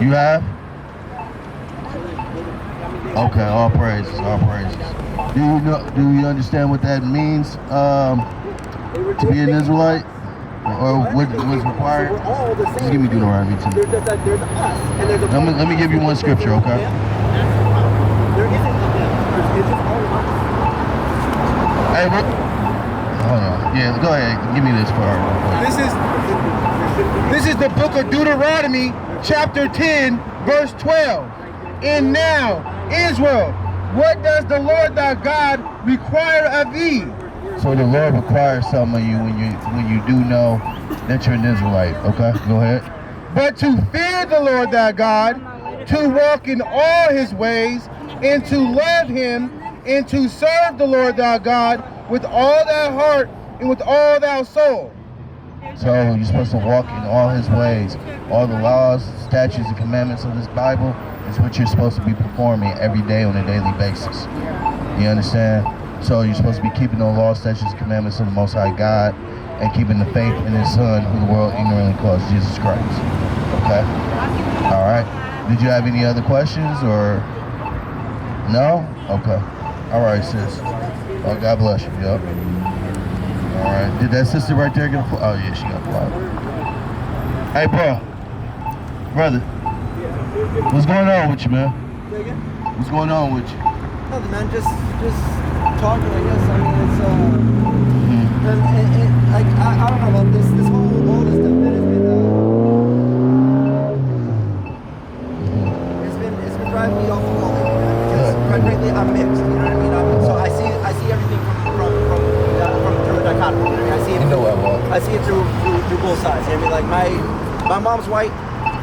You have? Okay, all praises, all praises. Do you understand what that means to be an Israelite? Or what was required? Just give me Deuteronomy 2. There's us and there's a let me give you one scripture, okay? There isn't a them. It's just all of us. Hey, hold on. Yeah, go ahead. Give me this part. This is the book of Deuteronomy, chapter 10, verse 12. And now, Israel, what does the Lord thy God require of thee? So the Lord requires something of you when you do know that you're an Israelite. Okay, go ahead. But to fear the Lord thy God, to walk in all his ways, and to love him, and to serve the Lord thy God with all thy heart and with all thy soul. So you're supposed to walk in all his ways. All the laws, statutes, and commandments of this Bible is what you're supposed to be performing every day on a daily basis. You understand? So you're supposed to be keeping the laws, statutes, and commandments of the Most High God and keeping the faith in his Son, who the world ignorantly calls Jesus Christ. Okay? All right. Did you have any other questions or? No? Okay. All right, sis. Oh, God bless you. Yep. All right. Did that sister right there get a oh yeah, she got a Hey, brother, what's going on with you, man? Say again? What's going on with you? Nothing, man. Just talking, I guess. I mean, it's like I don't know about this whole all this stuff that has been it's been driving me off the wall lately, man. Because quite frankly, I'm mixed. You know what I mean? So I see everything from through a dichotomy. You know what I mean? I see it. You know what, well. I see it through both sides. You know what I mean? Like my mom's white.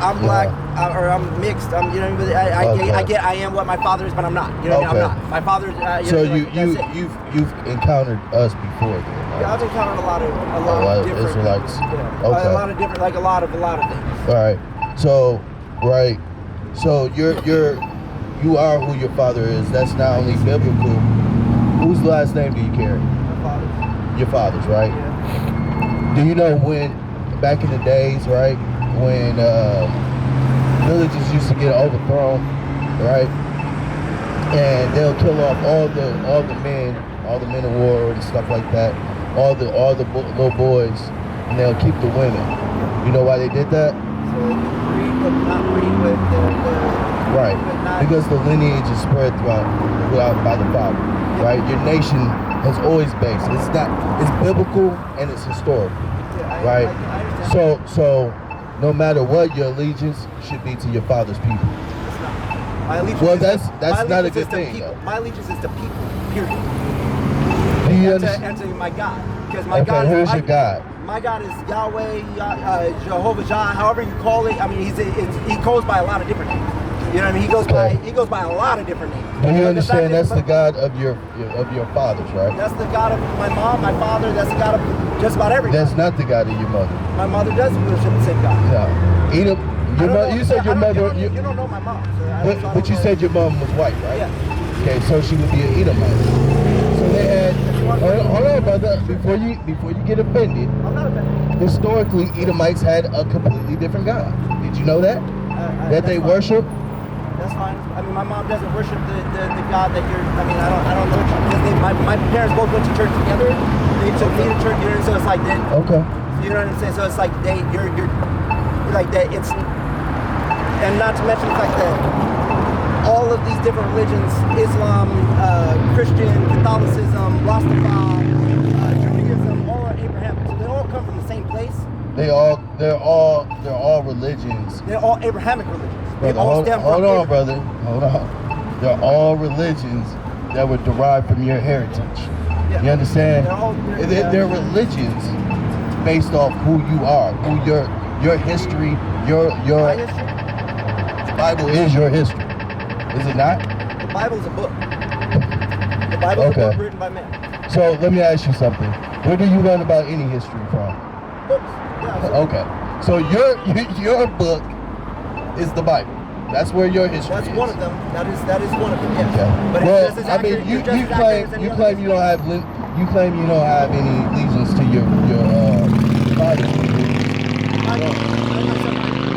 I'm black, or I'm mixed. You know what I mean? I am what my father is, but I'm not. You know what I mean? I'm not. My father. So you've encountered us before, then, right? Yeah, I've encountered a lot of different Israelites. Yeah, Okay. a lot of different, like a lot of things. All right. So you are who your father is. That's not only biblical. Whose last name do you carry? My father's. Your father's, right? Yeah. Do you know when, back in the days, right, when villages used to get overthrown, right, and they'll kill off all the men of war and stuff like that, all the little boys, and they'll keep the women. You know why they did that? So they can breed, but not breed with the Right, because the lineage is spread throughout by the Father, right? Your nation has always based. It's biblical and it's historical, right? I understand. So no matter what, your allegiance should be to your father's people. It's not. My allegiance Well, is that's not a good is to thing, people. though. My allegiance is to people, period. Do you And to my God. Because my Okay, God who's is your God? My God is Yahweh, Jehovah Jah, however you call it. I mean, he goes by a lot of different names. You know what I mean? He goes by a lot of different names. Do you understand that's the God of your fathers, right? That's the God of my mom, my father. That's the God of just about everybody. That's not the God of your mother. My mother does worship the same God. No. You said your mother. You don't know my mom. So but you said your mom was white, right? Yeah. Okay, so she would be an Edomite. So they had. Hold on, brother. Before you get offended. I'm not offended. Historically, Edomites had a completely different God. Did you know that? That they worship? That's fine. I mean, my mom doesn't worship the God that you're. I mean, I don't know. Because my parents both went to church together. They took me to church, you know, so it's like that. Okay. You know what I'm saying? So it's like you're like that. It's and not to mention the fact that all of these different religions, Islam, Christian, Catholicism, Rastafari, Judaism, all are Abrahamic. So they all come from the same place. They're all religions. They're all Abrahamic religions. Brother, hold on, brother. Hold on. They're all religions that were derived from your heritage. Yeah. You understand? They're religions based off who you are, who your history, your My history? The Bible is your history. Is it not? The Bible is a book. The Bible is a book written by men. So let me ask you something. Where do you learn about any history from? Books. Yeah. Okay. So your book is the Bible. That's where your history is. That's one of them. That is one of them. Yes. Okay. But well, it's just as I mean, accurate, you claim you don't have any allegiance to your father's people.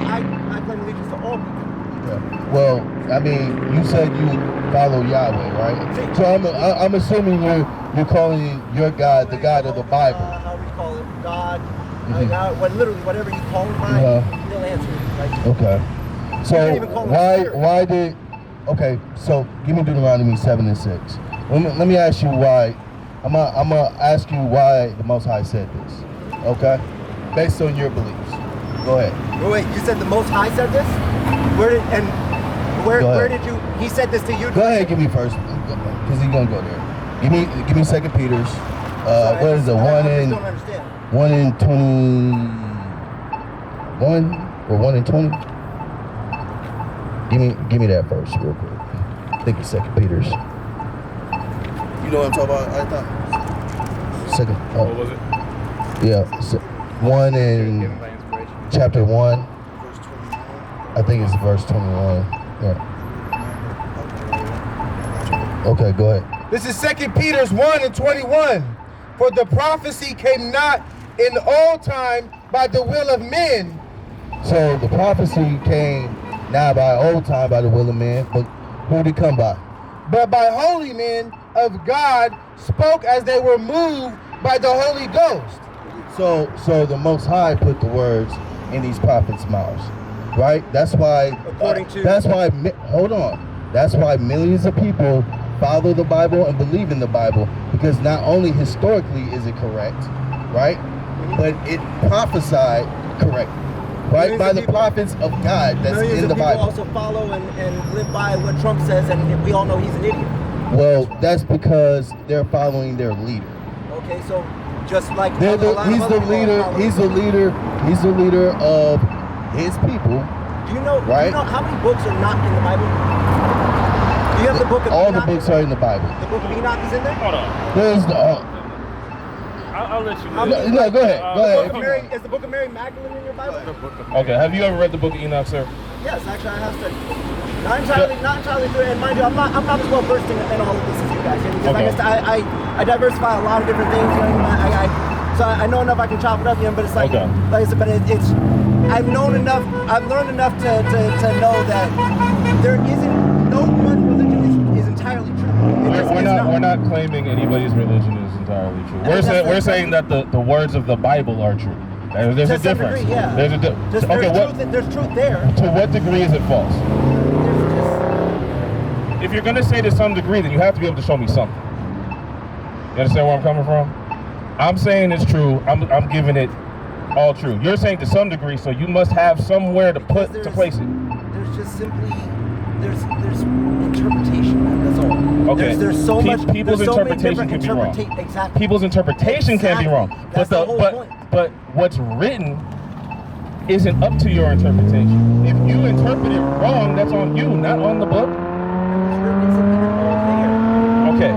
I claim allegiance to all people. Yeah. Well, I mean, you said you follow Yahweh, right? So I'm assuming you're calling your God the God of the Bible. How we call it, God. Literally, whatever you call him by, he'll answer it. Like, okay. So why did? Okay. So give me Deuteronomy 7 and 6. Let me ask you why. I'm gonna ask you why the Most High said this. Okay. Based on your beliefs. Go ahead. Wait, you said the Most High said this? Where did you? He said this to you. Go ahead, give me first, because he's gonna go there. Give me 2 Peter's. What is it? 1 in 21 or 1 in 20? Give me that first, real quick. I think it's 2 Peter's. You know what I'm talking about? I thought. Second. Oh. What was it? Yeah. 1 in chapter 1. I think it's verse 21. Yeah. Okay, go ahead. This is 2 Peter's 1 and 21. For the prophecy came not in the old time by the will of men. So the prophecy came not by old time by the will of men, but who did it come by? But by holy men of God spoke as they were moved by the Holy Ghost. So the Most High put the words in these prophets' mouths, right? That's why. Hold on. That's why millions of people follow the Bible and believe in the Bible, because not only historically is it correct, right, but it prophesied correctly, right, by the prophets of God that's in the Bible. Millions of people also follow and live by what Trump says, and we all know he's an idiot. Well, that's because they're following their leader. Okay, so just like he's the leader of his people. Do you know how many books are not in the Bible? Do you have the book of All Enoch? the books are in the Bible. The book of Enoch is in there? Hold on. There's the. I'll let you. No, go ahead. Is the book of Mary Magdalene in your Bible? Okay. Have you ever read the book of Enoch, sir? Yes, actually, I have studied. Not entirely through it. And mind you, I'm not as well versed in all of this as you guys. Because I diversify a lot of different things. You know, so I know enough. I can chop it up, you know. But it's like, like I said, but it's. I've learned enough to know that there isn't no one religion is entirely true. We're not claiming anybody's religion is entirely true. We're saying that the words of the Bible are true. There's a difference. Degree, yeah. There's a difference. There's truth there. To what degree is it false? If you're going to say to some degree, then you have to be able to show me something. You understand where I'm coming from? I'm saying it's true. I'm giving it all true. You're saying to some degree, so you must have somewhere to place it. There's just simply there's interpretation. That's all. Okay. There's so much. People's interpretation can be wrong. Exactly. People's interpretation can be wrong. That's the whole point. But what's written isn't up to your interpretation. If you interpret it wrong, that's on you, not on the book. Okay.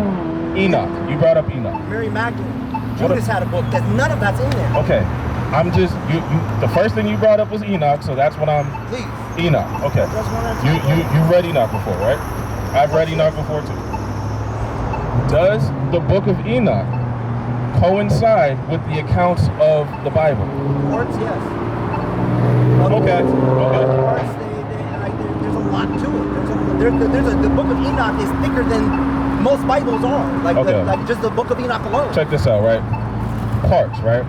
Enoch. You brought up Enoch. Mary Magdalene. Judas had a book. None of that's in there. Okay. I'm just you. The first thing you brought up was Enoch, so that's what I'm. Please. Enoch. Okay. You read Enoch before, right? I've read Enoch before too. Does the Book of Enoch coincide with the accounts of the Bible? Parts, yes. Okay. Parts, there's a lot to it. The Book of Enoch is thicker than most Bibles are. Like just the Book of Enoch alone. Check this out, right? Parts, right?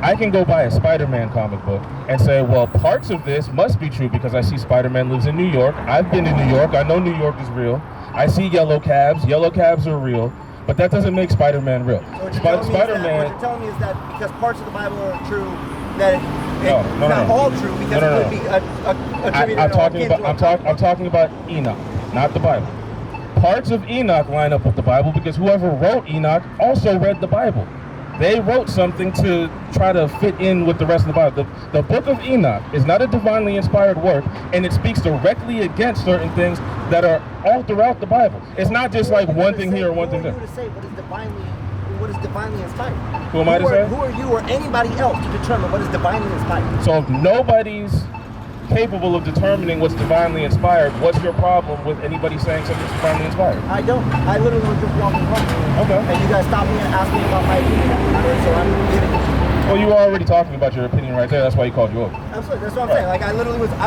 I can go buy a Spider-Man comic book and say, well, parts of this must be true because I see Spider-Man lives in New York. I've been to New York. I know New York is real. I see yellow cabs. Yellow cabs are real. But that doesn't make Spider-Man real. So what you're telling me is that because parts of the Bible are true, that it's not all true because it could be attributed. I'm talking about Enoch, not the Bible. Parts of Enoch line up with the Bible because whoever wrote Enoch also read the Bible. They wrote something to try to fit in with the rest of the Bible. The Book of Enoch is not a divinely inspired work, and it speaks directly against certain things that are all throughout the Bible. It's not just like one thing here or one thing there. Who are you to say what is divinely inspired? Who am I to say? Who are you or anybody else to determine what is divinely inspired? So if nobody's capable of determining what's divinely inspired, what's your problem with anybody saying something's divinely inspired? I don't. I literally was just walking home. Okay. And you guys stopped me and asked me about my opinion. So I'm giving it. Well, you were already talking about your opinion right there. That's why he called you over. Absolutely, that's what I'm saying. Like I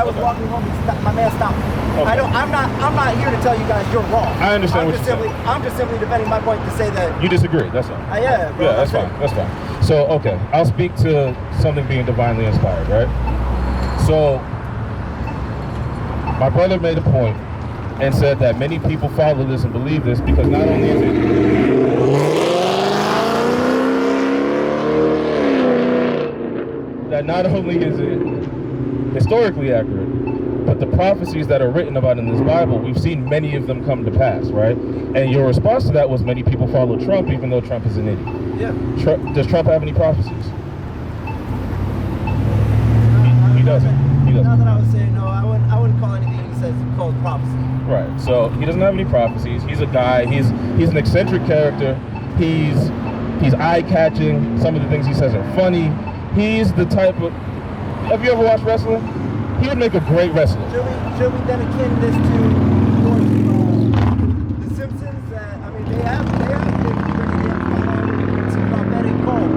was walking home, my man stopped me. Okay. I'm not here to tell you guys you're wrong. I understand what you're saying. I'm just simply defending my point to say that you disagree. That's all. Yeah, bro, yeah, that's fine. That's fine. So, okay, I'll speak to something being divinely inspired, right? So, my brother made a point and said that many people follow this and believe this because not only is it historically accurate, but the prophecies that are written about in this Bible, we've seen many of them come to pass, right? And your response to that was many people follow Trump, even though Trump is an idiot. Yeah. Does Trump have any prophecies? He doesn't. He doesn't. Not that I would say no. I wouldn't call anything he says called prophecy. Right. So he doesn't have any prophecies. He's a guy. He's an eccentric character. He's eye-catching. Some of the things he says are funny. He's the type of. Have you ever watched wrestling? He would make a great wrestler. Should we then akin this to the Simpsons? I mean, they have some prophetic calls.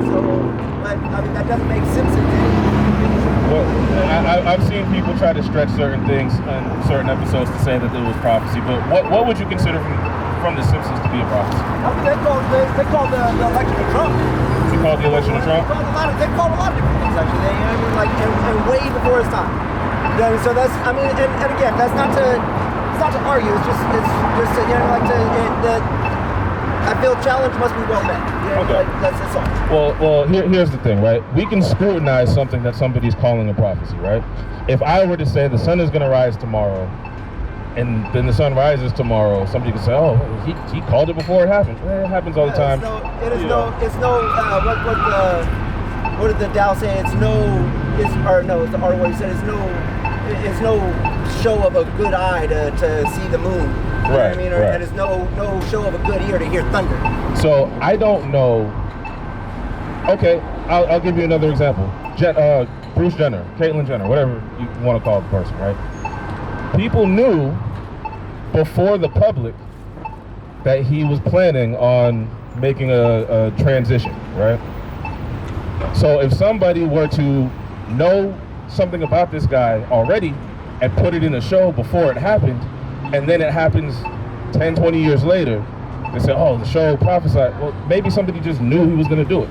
So, but I mean, that doesn't make Simpsons any. Well, I've seen people try to stretch certain things in certain episodes to say that there was prophecy. But what would you consider from the Simpsons to be a prophecy? I mean, they called the election of Trump. They called the election of Trump? They called a lot of different things, actually. I mean, like, and way before his time. You know, so that's, I mean, and again, it's not to argue. It's just you know, like I feel challenge must be well met. You know, okay. Like, that's all. Well, here's the thing, right? We can scrutinize something that somebody's calling a prophecy, right? If I were to say the sun is going to rise tomorrow, and then the sun rises tomorrow, somebody could say, "Oh, he called it before it happened." It happens all the time. What did the Tao say? It's the R what he said. It's no show of a good eye to see the moon. You know what I mean? Right. And it's no show of a good ear to hear thunder. So I don't know. Okay, I'll give you another example. Bruce Jenner, Caitlyn Jenner, whatever you want to call the person, right? People knew before the public that he was planning on making a transition, right? So if somebody were to know something about this guy already and put it in a show before it happened, and then it happens 10, 20 years later, they say, oh, the show prophesied. Well, maybe somebody just knew he was going to do it.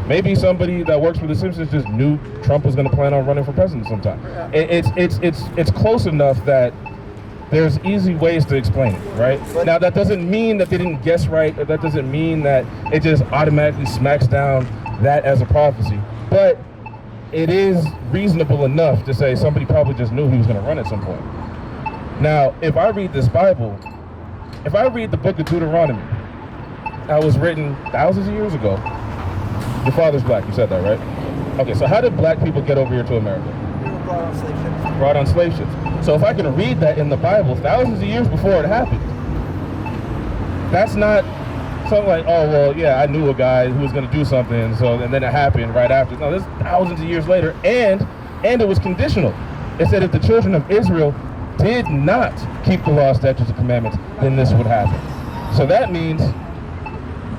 Maybe somebody that works for The Simpsons just knew Trump was going to plan on running for president sometime. It's close enough that there's easy ways to explain it, right? Now, that doesn't mean that they didn't guess right, or that doesn't mean that it just automatically smacks down that as a prophecy. But it is reasonable enough to say somebody probably just knew he was going to run at some point. Now, if I read this Bible, if I read the book of Deuteronomy, that was written thousands of years ago. Your father's black, you said that, right? Okay, so how did black people get over here to America? We were brought on slave ships. Brought on slave ships. So if I can read that in the Bible thousands of years before it happened, that's not something like, oh, well, yeah, I knew a guy who was going to do something, and then it happened right after. No, this is thousands of years later, and it was conditional. It said if the children of Israel did not keep the law, statutes, and commandments, then this would happen. So that means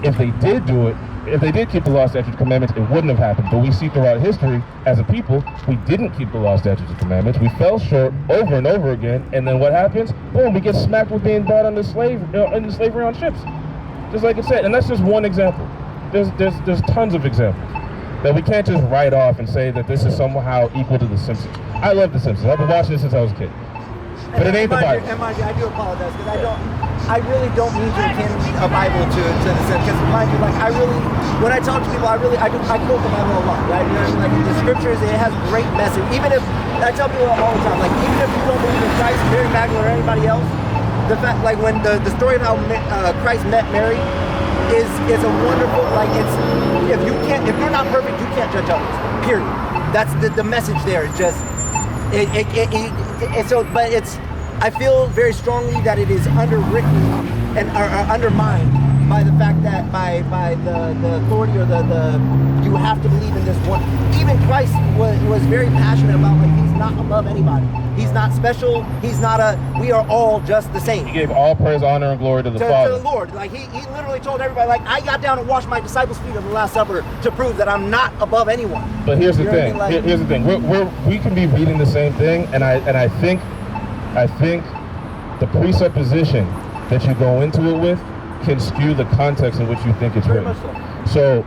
if they did do it, if they did keep the law, statutes, and commandments, it wouldn't have happened. But we see throughout history, as a people, we didn't keep the law, statutes, and commandments. We fell short over and over again, and then what happens? Boom, we get smacked with being brought into slavery on ships. Just like it said, and that's just one example. There's tons of examples that we can't just write off and say that this is somehow equal to The Simpsons. I love The Simpsons. I've been watching it since I was a kid. But it ain't the Bible. And mind you, I do apologize because I really don't mean to akin a Bible to The Simpsons. Because mind you, like when I talk to people, I quote the Bible a lot, right? You know, like the scriptures, it has great message. Even if I tell people all the time, like even if you don't believe in Christ, Mary Magdalene, or anybody else, the fact, like when the story of how Christ met Mary is a wonderful, like if you're not perfect, you can't judge others. Period. That's the message there. It's just I feel very strongly that it is underwritten and undermined by the fact that by the authority or the you have to believe in this one. Even Christ was very passionate about, like, he's not above anybody. He's not special. He's not we are all just the same. He gave all praise, honor, and glory to the Father. To the Lord. Like, he literally told everybody, like, I got down and washed my disciples' feet on the Last Supper to prove that I'm not above anyone. But here's the thing. Like, Here's the thing. We can be reading the same thing, and I think the presupposition that you go into it with can skew the context in which you think it's written. So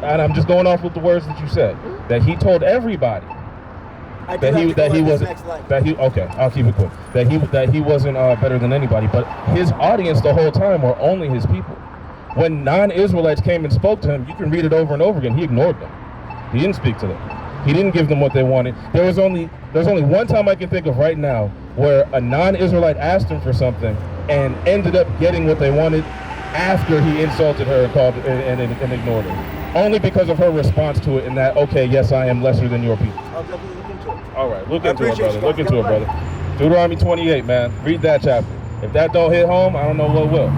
and I'm just going off with the words that you said, that he told everybody that he wasn't, okay, I'll keep it quick, that he wasn't better than anybody, but his audience the whole time were only his people. When non-Israelites came and spoke to him, you can read it over and over again, he ignored them. He didn't speak to them. He didn't give them what they wanted. There's only one time I can think of right now where a non-Israelite asked him for something and ended up getting what they wanted after he insulted her and called and ignored her. Only because of her response to it, and that, okay, yes, I am lesser than your people. I'll definitely look into it. All right, look into it, brother. Look into it, brother. Deuteronomy 28, man. Read that chapter. If that don't hit home, I don't know what will.